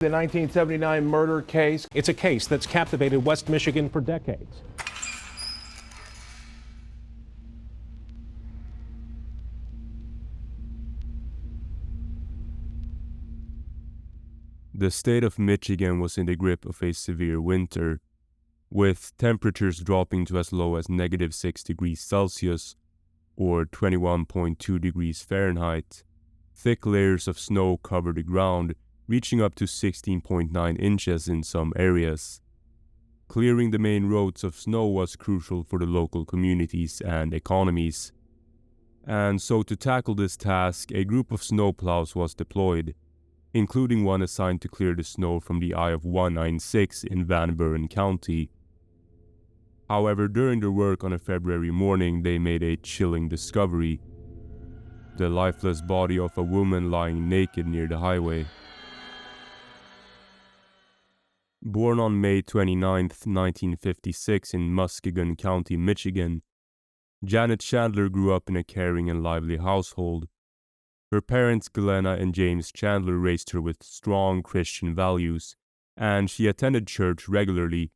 The 1979 murder case. It's a case that's captivated West Michigan for decades. The state of Michigan was in the grip of a severe winter, with temperatures dropping to as low as -6 degrees Celsius or 21.2 degrees Fahrenheit. Thick layers of snow covered the ground, reaching up to 16.9 inches in some areas. Clearing the main roads of snow was crucial for the local communities and economies. And so to tackle this task, a group of snowplows was deployed, including one assigned to clear the snow from the eye of 196 in Buren County. However, during their work on a February morning, they made a chilling discovery: the lifeless body of a woman lying naked near the highway. Born on May 29, 1956 in Muskegon County, Michigan, Janet Chandler grew up in a caring and lively household. Her parents, Glenna and James Chandler, raised her with strong Christian values, and she attended church regularly.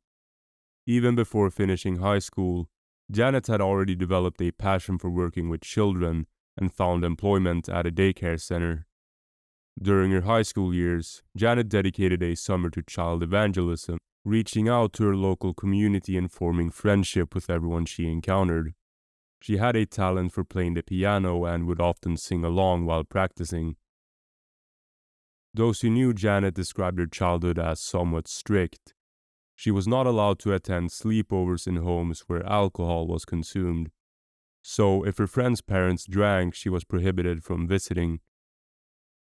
Even before finishing high school, Janet had already developed a passion for working with children and found employment at a daycare center. During her high school years, Janet dedicated a summer to child evangelism, reaching out to her local community and forming friendship with everyone she encountered. She had a talent for playing the piano and would often sing along while practicing. Those who knew Janet described her childhood as somewhat strict. She was not allowed to attend sleepovers in homes where alcohol was consumed. So if her friends' parents drank, she was prohibited from visiting.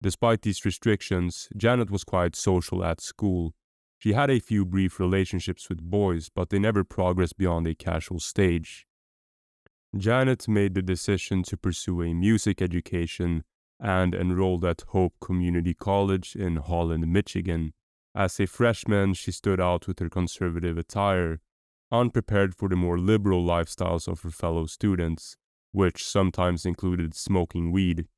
Despite these restrictions, Janet was quite social at school. She had a few brief relationships with boys, but they never progressed beyond a casual stage. Janet made the decision to pursue a music education and enrolled at Hope Community College in Holland, Michigan. As a freshman, she stood out with her conservative attire, unprepared for the more liberal lifestyles of her fellow students, which sometimes included smoking weed.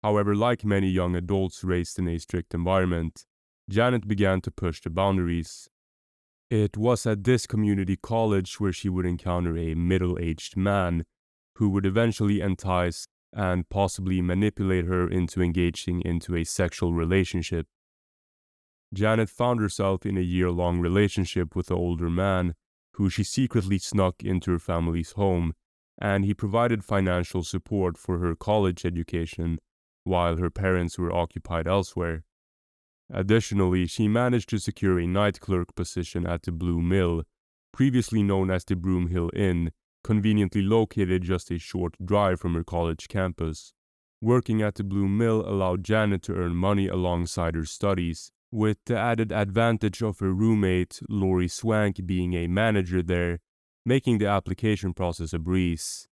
However, like many young adults raised in a strict environment, Janet began to push the boundaries. It was at this community college where she would encounter a middle-aged man who would eventually entice and possibly manipulate her into engaging into a sexual relationship. Janet found herself in a year-long relationship with the older man, who she secretly snuck into her family's home, and he provided financial support for her college education, while her parents were occupied elsewhere. Additionally, she managed to secure a night clerk position at the Blue Mill, previously known as the Broomhill Inn, conveniently located just a short drive from her college campus. Working at the Blue Mill allowed Janet to earn money alongside her studies, with the added advantage of her roommate, Lori Swank, being a manager there, making the application process a breeze.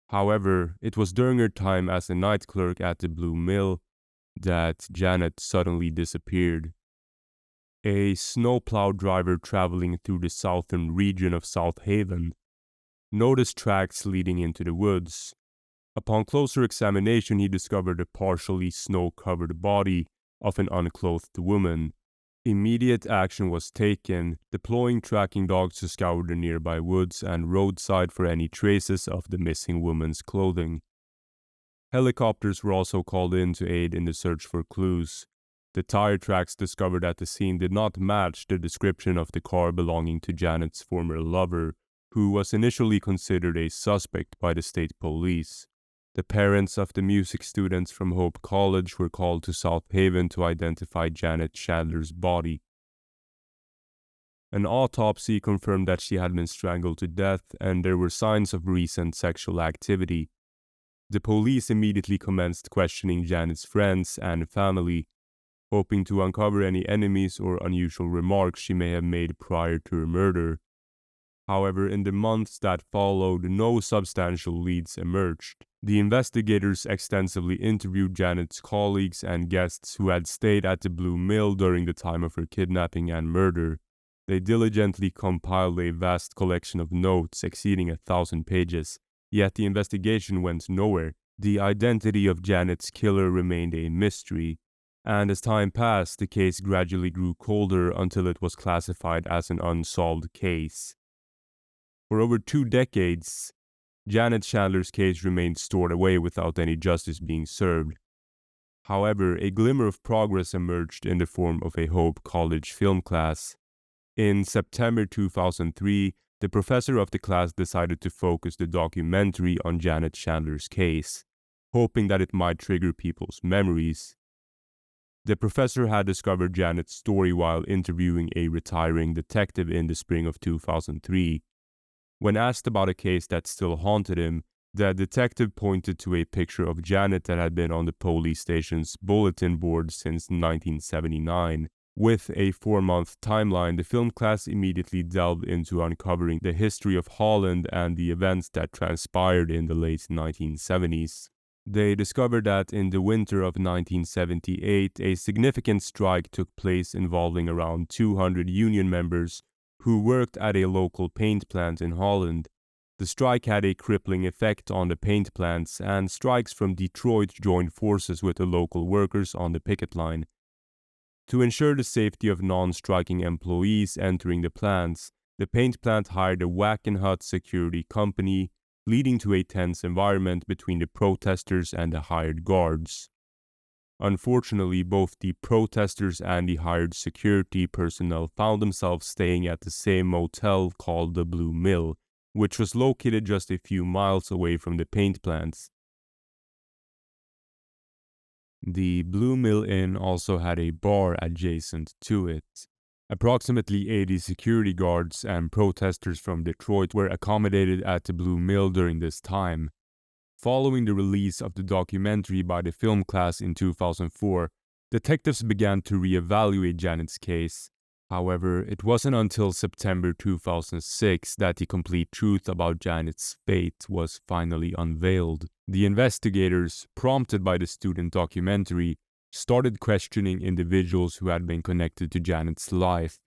However, it was during her time as a night clerk at the Blue Mill that Janet suddenly disappeared. A snowplow driver traveling through the southern region of South Haven noticed tracks leading into the woods. Upon closer examination, he discovered the partially snow-covered body of an unclothed woman. Immediate action was taken, deploying tracking dogs to scour the nearby woods and roadside for any traces of the missing woman's clothing. Helicopters were also called in to aid in the search for clues. The tire tracks discovered at the scene did not match the description of the car belonging to Janet's former lover, who was initially considered a suspect by the state police. The parents of the music students from Hope College were called to South Haven to identify Janet Chandler's body. An autopsy confirmed that she had been strangled to death, and there were signs of recent sexual activity. The police immediately commenced questioning Janet's friends and family, hoping to uncover any enemies or unusual remarks she may have made prior to her murder. However, in the months that followed, no substantial leads emerged. The investigators extensively interviewed Janet's colleagues and guests who had stayed at the Blue Mill during the time of her kidnapping and murder. They diligently compiled a vast collection of notes exceeding 1,000 pages, yet the investigation went nowhere. The identity of Janet's killer remained a mystery, and as time passed, the case gradually grew colder until it was classified as an unsolved case. For over 2 decades, Janet Chandler's case remained stored away without any justice being served. However, a glimmer of progress emerged in the form of a Hope College film class. In September 2003, the professor of the class decided to focus the documentary on Janet Chandler's case, hoping that it might trigger people's memories. The professor had discovered Janet's story while interviewing a retiring detective in the spring of 2003. When asked about a case that still haunted him, the detective pointed to a picture of Janet that had been on the police station's bulletin board since 1979. With a 4-month timeline, the film class immediately delved into uncovering the history of Holland and the events that transpired in the late 1970s. They discovered that in the winter of 1978, a significant strike took place involving around 200 union members who worked at a local paint plant in Holland. The strike had a crippling effect on the paint plants, and strikes from Detroit joined forces with the local workers on the picket line. To ensure the safety of non-striking employees entering the plants, the paint plant hired a Wackenhut security company, leading to a tense environment between the protesters and the hired guards. Unfortunately, both the protesters and the hired security personnel found themselves staying at the same motel called the Blue Mill, which was located just a few miles away from the paint plants. The Blue Mill Inn also had a bar adjacent to it. Approximately 80 security guards and protesters from Detroit were accommodated at the Blue Mill during this time. Following the release of the documentary by the film class in 2004, detectives began to reevaluate Janet's case. However, it wasn't until September 2006 that the complete truth about Janet's fate was finally unveiled. The investigators, prompted by the student documentary, started questioning individuals who had been connected to Janet's life.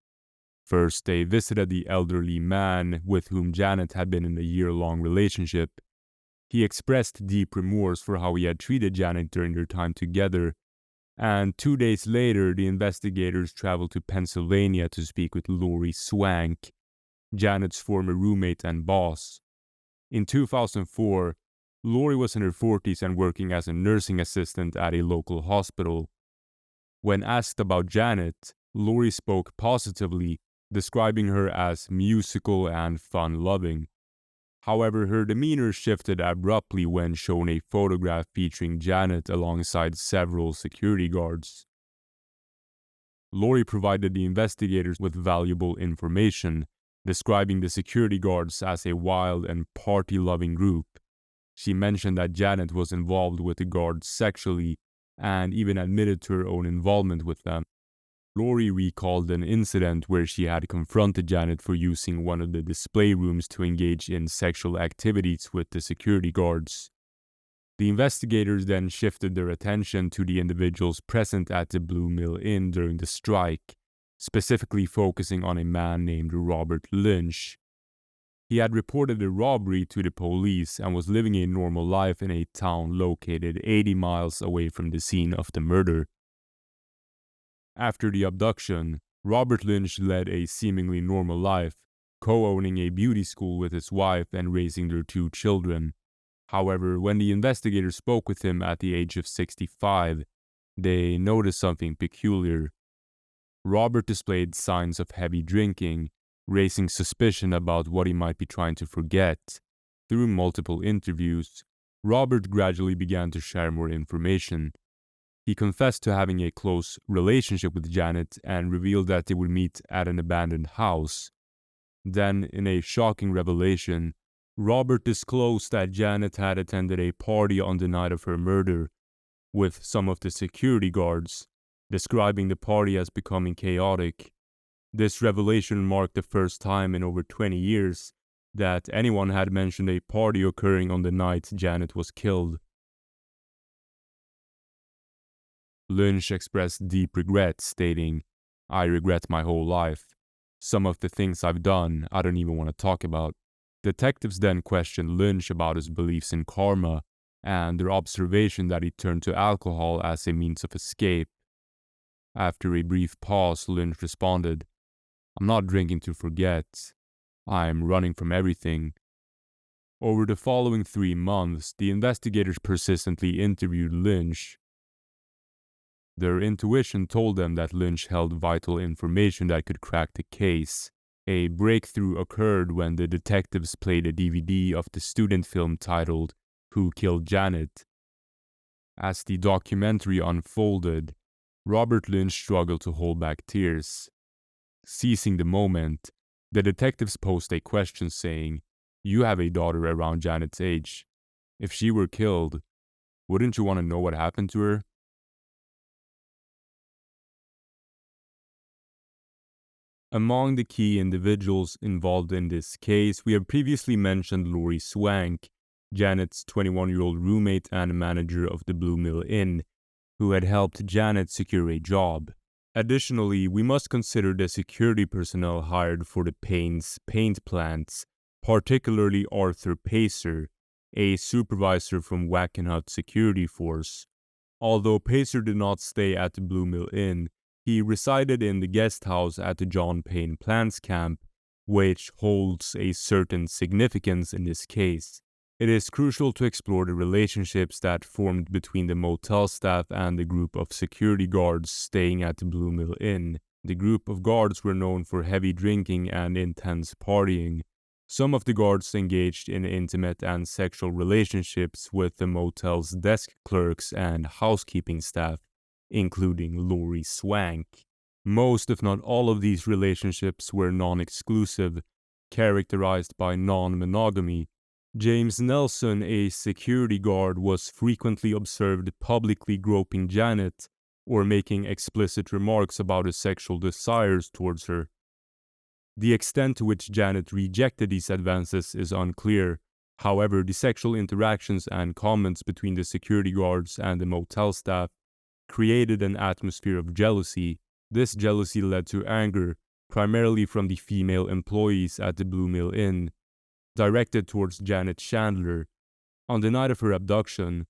First, they visited the elderly man with whom Janet had been in a year-long relationship. He expressed deep remorse for how he had treated Janet during their time together, and 2 days later, the investigators traveled to Pennsylvania to speak with Lori Swank, Janet's former roommate and boss. In 2004, Lori was in her 40s and working as a nursing assistant at a local hospital. When asked about Janet, Lori spoke positively, describing her as musical and fun-loving. However, her demeanor shifted abruptly when shown a photograph featuring Janet alongside several security guards. Lori provided the investigators with valuable information, describing the security guards as a wild and party-loving group. She mentioned that Janet was involved with the guards sexually and even admitted to her own involvement with them. Lori recalled an incident where she had confronted Janet for using one of the display rooms to engage in sexual activities with the security guards. The investigators then shifted their attention to the individuals present at the Blue Mill Inn during the strike, specifically focusing on a man named Robert Lynch. He had reported a robbery to the police and was living a normal life in a town located 80 miles away from the scene of the murder. After the abduction, Robert Lynch led a seemingly normal life, co-owning a beauty school with his wife and raising their 2 children. However, when the investigators spoke with him at the age of 65, they noticed something peculiar. Robert displayed signs of heavy drinking, raising suspicion about what he might be trying to forget. Through multiple interviews, Robert gradually began to share more information. He confessed to having a close relationship with Janet and revealed that they would meet at an abandoned house. Then, in a shocking revelation, Robert disclosed that Janet had attended a party on the night of her murder with some of the security guards, describing the party as becoming chaotic. This revelation marked the first time in over 20 years that anyone had mentioned a party occurring on the night Janet was killed. Lynch expressed deep regret, stating, "I regret my whole life. Some of the things I've done, I don't even want to talk about." Detectives then questioned Lynch about his beliefs in karma and their observation that he turned to alcohol as a means of escape. After a brief pause, Lynch responded, "I'm not drinking to forget. I'm running from everything." Over the following 3 months, the investigators persistently interviewed Lynch. Their intuition told them that Lynch held vital information that could crack the case. A breakthrough occurred when the detectives played a DVD of the student film titled "Who Killed Janet?" As the documentary unfolded, Robert Lynch struggled to hold back tears. Seizing the moment, the detectives posed a question saying, "You have a daughter around Janet's age. If she were killed, wouldn't you want to know what happened to her?" Among the key individuals involved in this case, we have previously mentioned Lori Swank, Janet's 21-year-old roommate and manager of the Blue Mill Inn, who had helped Janet secure a job. Additionally, we must consider the security personnel hired for the Payne's paint plants, particularly Arthur Pacer, a supervisor from Wackenhut Security Force. Although Pacer did not stay at the Blue Mill Inn, he resided in the guest house at the John Payne Plants Camp, which holds a certain significance in this case. It is crucial to explore the relationships that formed between the motel staff and the group of security guards staying at the Blue Mill Inn. The group of guards were known for heavy drinking and intense partying. Some of the guards engaged in intimate and sexual relationships with the motel's desk clerks and housekeeping staff, including Lori Swank. Most, if not all, of these relationships were non-exclusive, characterized by non-monogamy. James Nelson, a security guard, was frequently observed publicly groping Janet or making explicit remarks about his sexual desires towards her. The extent to which Janet rejected these advances is unclear. However, the sexual interactions and comments between the security guards and the motel staff created an atmosphere of jealousy. This jealousy led to anger, primarily from the female employees at the Blue Mill Inn, directed towards Janet Chandler. On the night of her abduction,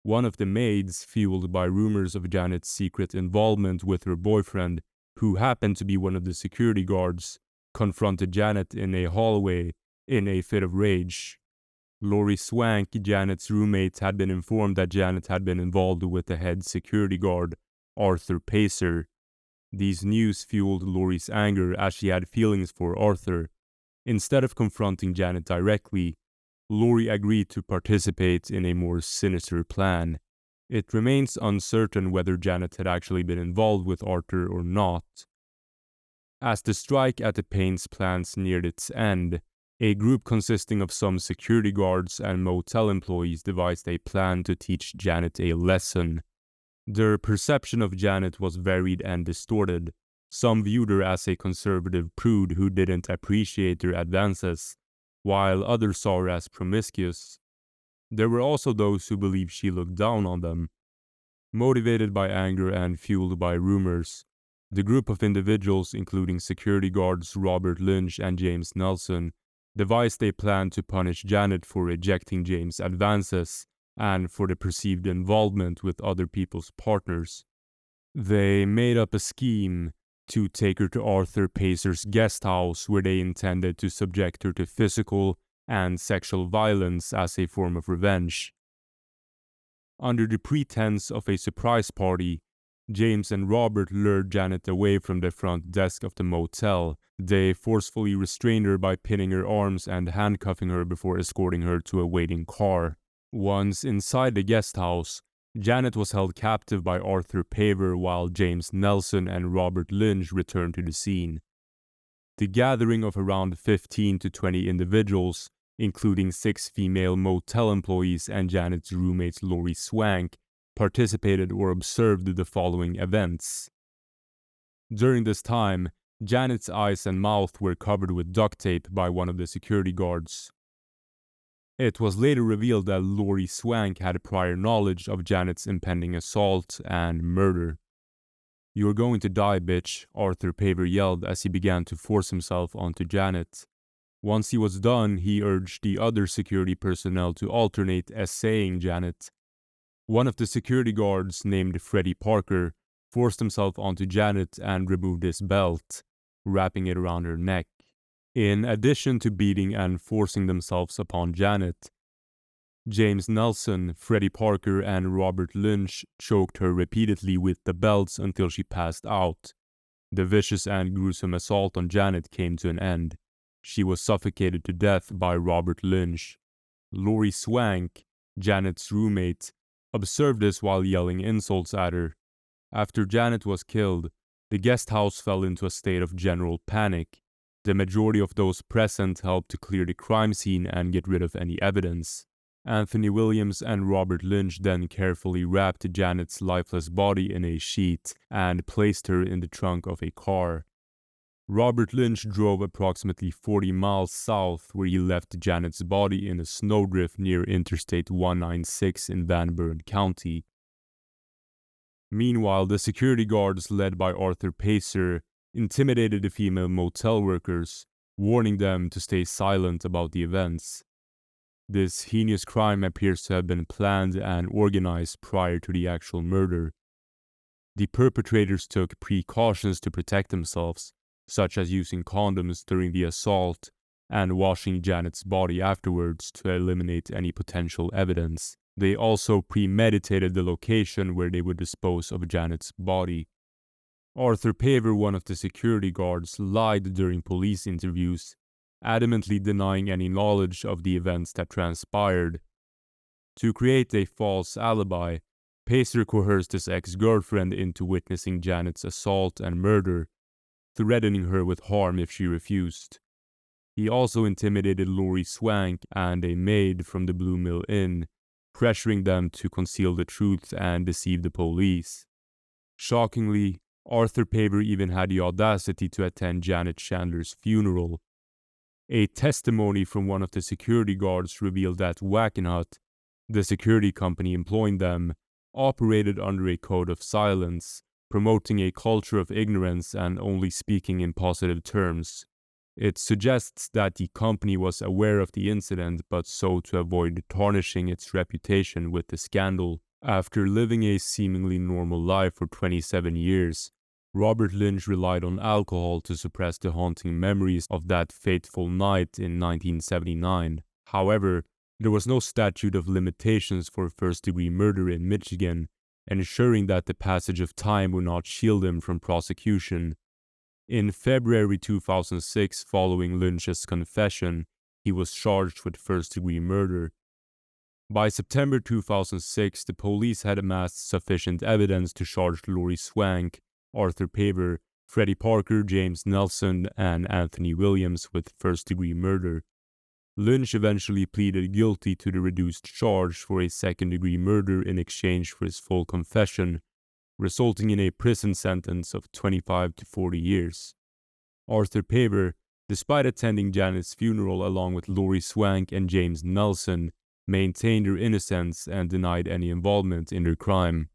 one of the maids, fueled by rumors of Janet's secret involvement with her boyfriend, who happened to be one of the security guards, confronted Janet in a hallway in a fit of rage. Lori Swank, Janet's roommate, had been informed that Janet had been involved with the head security guard, Arthur Pacer. These news fueled Lori's anger as she had feelings for Arthur. Instead of confronting Janet directly, Lori agreed to participate in a more sinister plan. It remains uncertain whether Janet had actually been involved with Arthur or not. As the strike at the Payne's plants neared its end, a group consisting of some security guards and motel employees devised a plan to teach Janet a lesson. Their perception of Janet was varied and distorted. Some viewed her as a conservative prude who didn't appreciate their advances, while others saw her as promiscuous. There were also those who believed she looked down on them. Motivated by anger and fueled by rumors, the group of individuals, including security guards Robert Lynch and James Nelson, devised a plan to punish Janet for rejecting James' advances and for the perceived involvement with other people's partners. They made up a scheme to take her to Arthur Pacer's guest house, where they intended to subject her to physical and sexual violence as a form of revenge. Under the pretense of a surprise party, James and Robert lured Janet away from the front desk of the motel. They forcefully restrained her by pinning her arms and handcuffing her before escorting her to a waiting car. Once inside the guest house, Janet was held captive by Arthur Paver while James Nelson and Robert Lynch returned to the scene. The gathering of around 15 to 20 individuals, including 6 female motel employees and Janet's roommate Lori Swank, participated or observed the following events. During this time, Janet's eyes and mouth were covered with duct tape by one of the security guards. It was later revealed that Lori Swank had prior knowledge of Janet's impending assault and murder. "You're going to die, bitch," Arthur Paver yelled as he began to force himself onto Janet. Once he was done, he urged the other security personnel to alternate essaying Janet. One of the security guards, named Freddie Parker, forced himself onto Janet and removed his belt, wrapping it around her neck. In addition to beating and forcing themselves upon Janet, James Nelson, Freddie Parker, and Robert Lynch choked her repeatedly with the belts until she passed out. The vicious and gruesome assault on Janet came to an end. She was suffocated to death by Robert Lynch. Lori Swank, Janet's roommate, observed this while yelling insults at her. After Janet was killed, the guest house fell into a state of general panic. The majority of those present helped to clear the crime scene and get rid of any evidence. Anthony Williams and Robert Lynch then carefully wrapped Janet's lifeless body in a sheet and placed her in the trunk of a car. Robert Lynch drove approximately 40 miles south, where he left Janet's body in a snowdrift near Interstate 196 in Buren County. Meanwhile, the security guards led by Arthur Pacer intimidated the female motel workers, warning them to stay silent about the events. This heinous crime appears to have been planned and organized prior to the actual murder. The perpetrators took precautions to protect themselves, such as using condoms during the assault and washing Janet's body afterwards to eliminate any potential evidence. They also premeditated the location where they would dispose of Janet's body. Arthur Paver, one of the security guards, lied during police interviews, adamantly denying any knowledge of the events that transpired. To create a false alibi, Pacer coerced his ex-girlfriend into witnessing Janet's assault and murder, threatening her with harm if she refused. He also intimidated Lori Swank and a maid from the Blue Mill Inn, pressuring them to conceal the truth and deceive the police. Shockingly, Arthur Paver even had the audacity to attend Janet Chandler's funeral. A testimony from one of the security guards revealed that Wackenhut, the security company employing them, operated under a code of silence, promoting a culture of ignorance and only speaking in positive terms. It suggests that the company was aware of the incident but sought to avoid tarnishing its reputation with the scandal. After living a seemingly normal life for 27 years, Robert Lynch relied on alcohol to suppress the haunting memories of that fateful night in 1979. However, there was no statute of limitations for first-degree murder in Michigan, ensuring that the passage of time would not shield him from prosecution. In February 2006, following Lynch's confession, he was charged with first-degree murder. By September 2006, the police had amassed sufficient evidence to charge Lori Swank, Arthur Paver, Freddie Parker, James Nelson, and Anthony Williams with first-degree murder. Lynch eventually pleaded guilty to the reduced charge for a second-degree murder in exchange for his full confession, resulting in a prison sentence of 25 to 40 years. Arthur Paver, despite attending Janet's funeral along with Lori Swank and James Nelson, maintained her innocence and denied any involvement in their crime.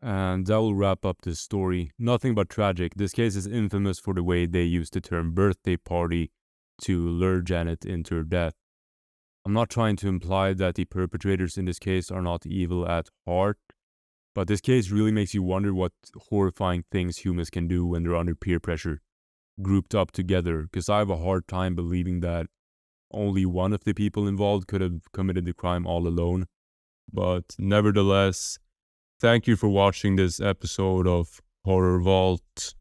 And that will wrap up this story. Nothing but tragic. This case is infamous for the way they used the term birthday party to lure Janet into her death. I'm not trying to imply that the perpetrators in this case are not evil at heart, but this case really makes you wonder what horrifying things humans can do when they're under peer pressure, grouped up together, because I have a hard time believing that only one of the people involved could have committed the crime all alone. But nevertheless, thank you for watching this episode of Horror Vault.